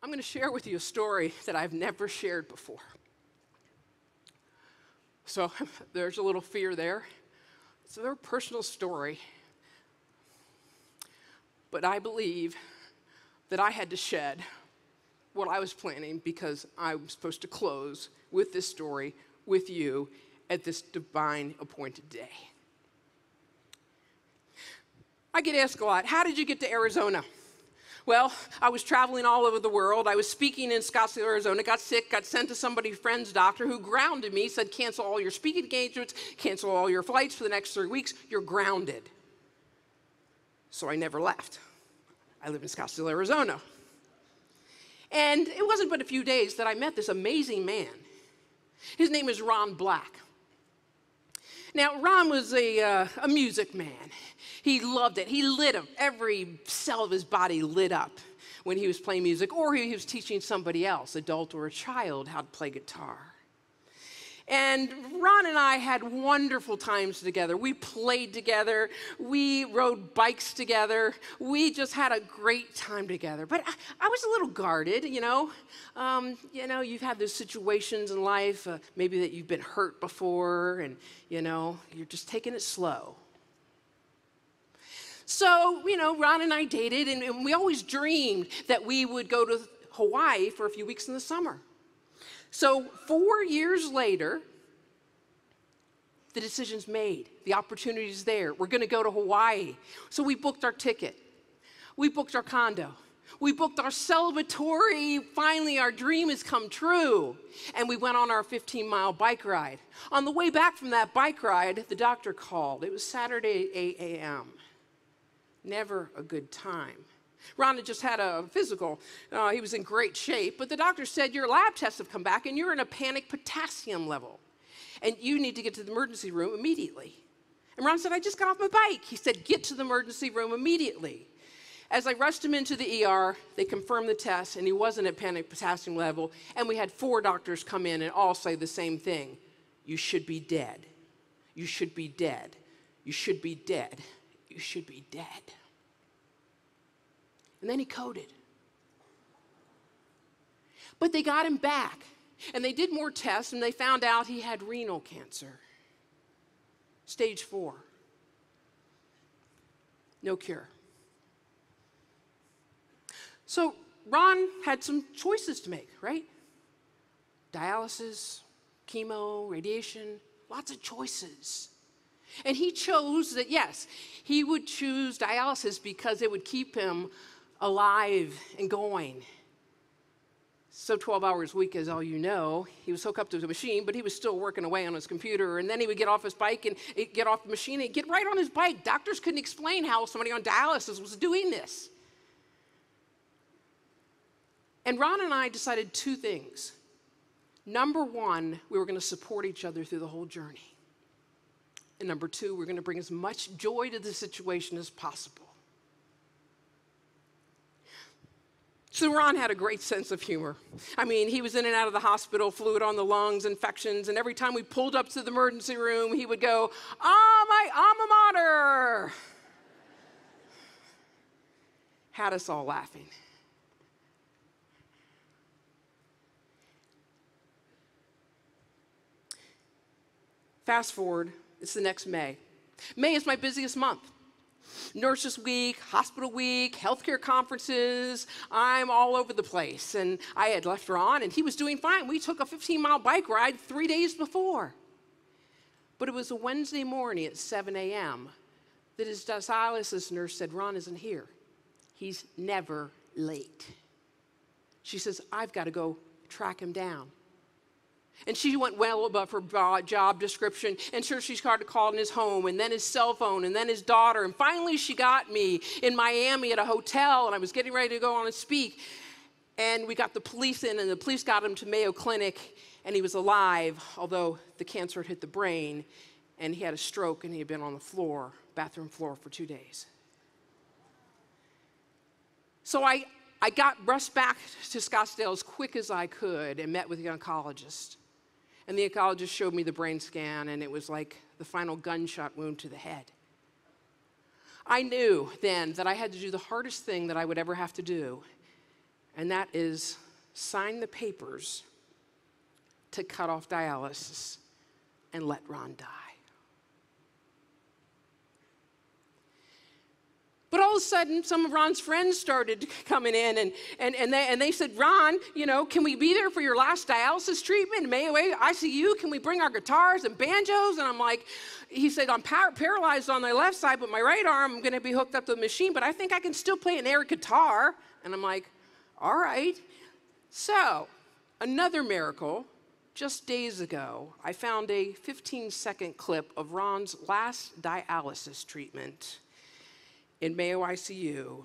I'm going to share with you a story that I've never shared before. So there's a little fear there. It's a very personal story. But I believe that I had to shed what I was planning because I was supposed to close with this story with you at this divine appointed day. I get asked a lot, how did you get to Arizona? Well, I was traveling all over the world. I was speaking in Scottsdale, Arizona, got sick, got sent to somebody's friend's doctor who grounded me, said cancel all your speaking engagements, cancel all your flights for the next 3 weeks, you're grounded. So I never left. I live in Scottsdale, Arizona. And it wasn't but a few days that I met this amazing man. His name is Ron Black. Now, Ron was a music man. He loved it. He lit up. Every cell of his body lit up when he was playing music, or he was teaching somebody else, adult or a child, how to play guitar. And Ron and I had wonderful times together. We played together. We rode bikes together. We just had a great time together. But I was a little guarded, you know. You've had those situations in life, maybe that you've been hurt before, and, you're just taking it slow. So, Ron and I dated, and we always dreamed that we would go to Hawaii for a few weeks in the summer. So 4 years later, the decision's made. The opportunity's there. We're going to go to Hawaii. So we booked our ticket. We booked our condo. We booked our celebratory, finally our dream has come true. And we went on our 15-mile bike ride. On the way back from that bike ride, the doctor called. It was Saturday at 8 a.m. Never a good time. Ron had just had a physical. He was in great shape, but the doctor said, your lab tests have come back and you're in a panic potassium level. And you need to get to the emergency room immediately. And Ron said, I just got off my bike. He said, get to the emergency room immediately. As I rushed him into the ER, they confirmed the test, and he wasn't at panic potassium level. And we had 4 doctors come in and all say the same thing. You should be dead. You should be dead. You should be dead. You should be dead. And then he coded. But they got him back. And they did more tests, and they found out he had renal cancer. Stage 4. No cure. So Ron had some choices to make, right? Dialysis, chemo, radiation, lots of choices. And he chose that, yes, he would choose dialysis because it would keep him alive and going. So 12 hours a week, as all you know, he was hooked up to the machine, but he was still working away on his computer. And then he would get off his bike and get off the machine and get right on his bike. Doctors couldn't explain how somebody on dialysis was doing this. And Ron and I decided 2 things. Number 1, we were going to support each other through the whole journey. And number 2, we're going to bring as much joy to the situation as possible. So Ron had a great sense of humor. I mean, he was in and out of the hospital, fluid on the lungs, infections, and every time we pulled up to the emergency room, he would go, my alma mater! Had us all laughing. Fast forward, it's the next May. May is my busiest month. Nurses Week, Hospital Week, healthcare conferences. I'm all over the place. And I had left Ron, and he was doing fine. We took a 15-mile bike ride 3 days before. But it was a Wednesday morning at 7 a.m. that his dialysis nurse said, Ron isn't here. He's never late. She says, I've got to go track him down. And she went well above her job description, and sure, she started calling his home, and then his cell phone, and then his daughter, and finally she got me in Miami at a hotel, and I was getting ready to go on and speak, and we got the police in, and the police got him to Mayo Clinic, and he was alive, although the cancer had hit the brain, and he had a stroke, and he had been on the floor, bathroom floor, for 2 days. So I got rushed back to Scottsdale as quick as I could and met with the oncologist. And the oncologist showed me the brain scan, and it was like the final gunshot wound to the head. I knew then that I had to do the hardest thing that I would ever have to do, and that is sign the papers to cut off dialysis and let Ron die. But all of a sudden, some of Ron's friends started coming in, and they said, Ron, can we be there for your last dialysis treatment? Mayo ICU, can we bring our guitars and banjos? And I'm like, he said, I'm paralyzed on my left side, but my right arm, I'm going to be hooked up to the machine, but I think I can still play an air guitar. And I'm like, all right. So, another miracle. Just days ago, I found a 15-second clip of Ron's last dialysis treatment in Mayo ICU,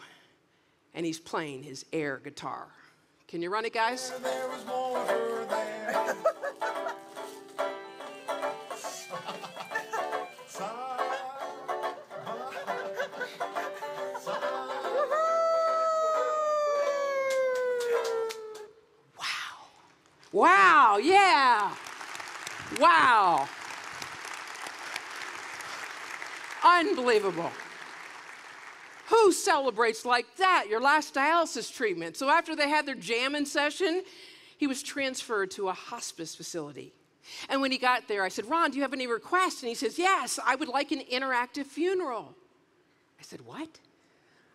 and he's playing his air guitar. Can you run it, guys? There was water there. Wow, yeah. Wow. Unbelievable. Who celebrates like that, your last dialysis treatment? So after they had their jamming session, he was transferred to a hospice facility. And when he got there, I said, Ron, do you have any requests? And he says, yes, I would like an interactive funeral. I said, what?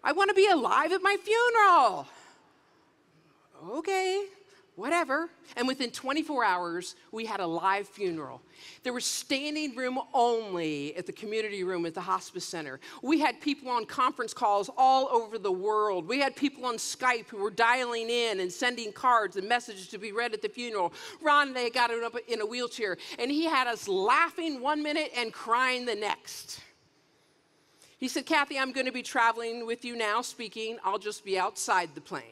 I want to be alive at my funeral. Okay. Whatever. And within 24 hours, we had a live funeral. There was standing room only at the community room at the hospice center. We had people on conference calls all over the world. We had people on Skype who were dialing in and sending cards and messages to be read at the funeral. Ron and I got him up in a wheelchair, and he had us laughing 1 minute and crying the next. He said, Kathy, I'm going to be traveling with you now, speaking. I'll just be outside the plane.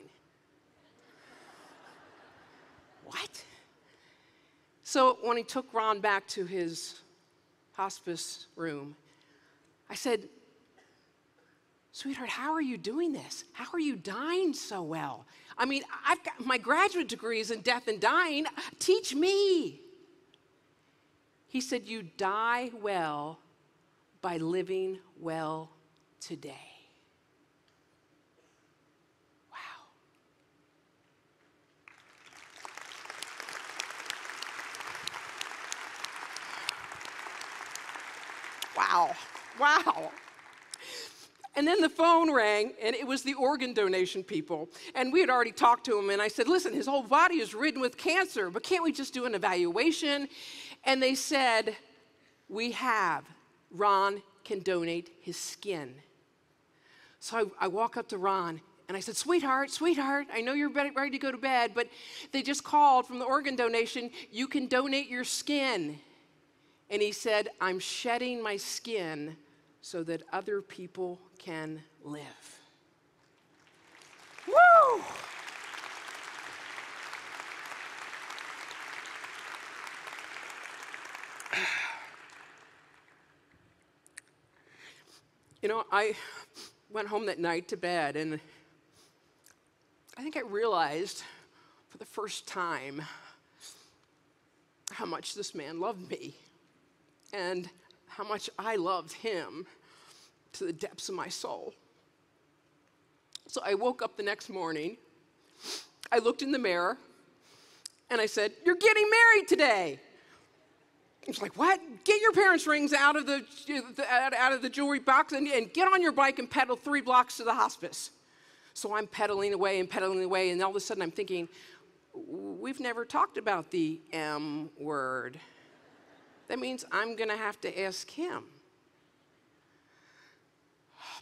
What? So when he took Ron back to his hospice room, I said, sweetheart, how are you doing this? How are you dying so well? I mean, I've got my graduate degree is in death and dying. Teach me. He said, you die well by living well today. Wow. And then the phone rang, and it was the organ donation people. And we had already talked to him, and I said, listen, his whole body is ridden with cancer, but can't we just do an evaluation? And they said, Ron can donate his skin. So I walk up to Ron, and I said, sweetheart, I know you're ready to go to bed, but they just called from the organ donation. You can donate your skin. And he said, I'm shedding my skin so that other people can live. Woo! I went home that night to bed, and I think I realized for the first time how much this man loved me and how much I loved him to the depths of my soul. So I woke up the next morning, I looked in the mirror, and I said, you're getting married today. He's like, what? Get your parents' rings out of the jewelry box and get on your bike and pedal 3 blocks to the hospice. So I'm pedaling away, and all of a sudden I'm thinking, we've never talked about the M word. That means I'm going to have to ask him.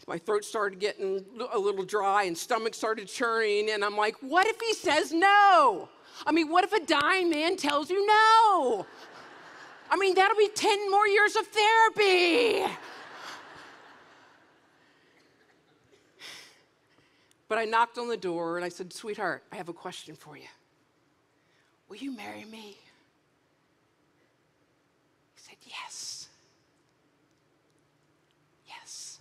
My throat started getting a little dry and stomach started churning, and I'm like, what if he says no? I mean, what if a dying man tells you no? I mean, that'll be 10 more years of therapy. But I knocked on the door and I said, sweetheart, I have a question for you. Will you marry me? He said, yes. Yes.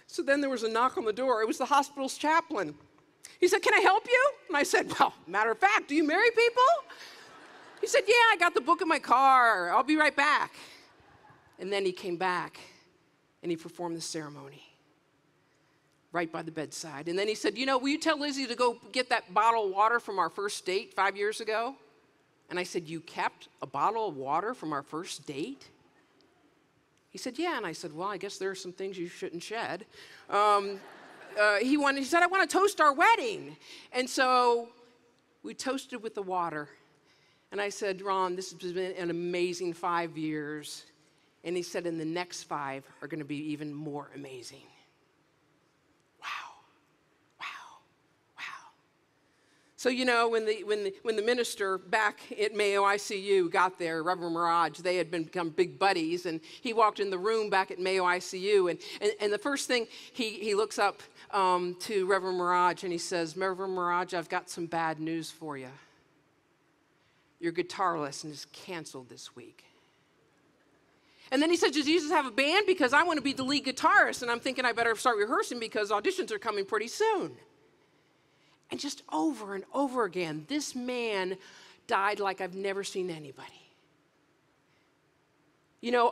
So then there was a knock on the door. It was the hospital's chaplain. He said, can I help you? And I said, well, matter of fact, do you marry people? He said, yeah, I got the book in my car. I'll be right back. And then he came back and he performed the ceremony. right by the bedside. And then he said, will you tell Lizzie to go get that bottle of water from our first date 5 years ago? And I said, you kept a bottle of water from our first date? He said, yeah. And I said, well, I guess there are some things you shouldn't shed. He said, I want to toast our wedding. And so we toasted with the water. And I said, Ron, this has been an amazing 5 years. And he said, and the next 5 are going to be even more amazing. So, when the minister back at Mayo ICU got there, Reverend Mirage, they had become big buddies, and he walked in the room back at Mayo ICU, and the first thing, he looks up to Reverend Mirage, and he says, Reverend Mirage, I've got some bad news for you. Your guitar lesson is canceled this week. And then he said, does Jesus have a band? Because I want to be the lead guitarist, and I'm thinking I better start rehearsing because auditions are coming pretty soon. And just over and over again, this man died like I've never seen anybody. I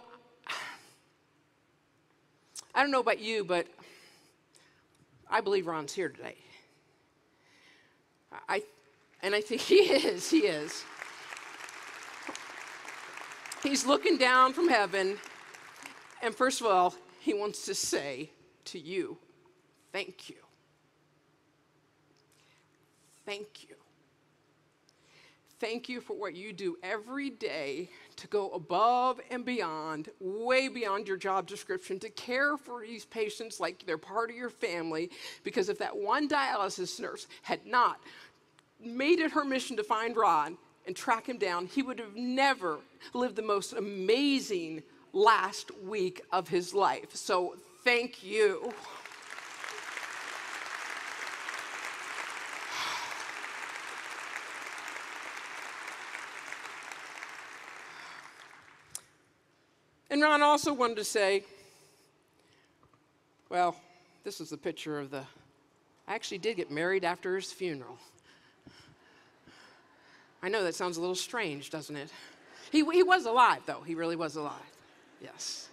don't know about you, but I believe Ron's here today. I think he is. He's looking down from heaven, and first of all, he wants to say to you, thank you. Thank you. Thank you for what you do every day to go above and beyond, way beyond your job description, to care for these patients like they're part of your family. Because if that one dialysis nurse had not made it her mission to find Ron and track him down, he would have never lived the most amazing last week of his life. So thank you. And Ron also wanted to say, well, this is the picture of I actually did get married after his funeral. I know that sounds a little strange, doesn't it? He was alive, though. He really was alive. Yes.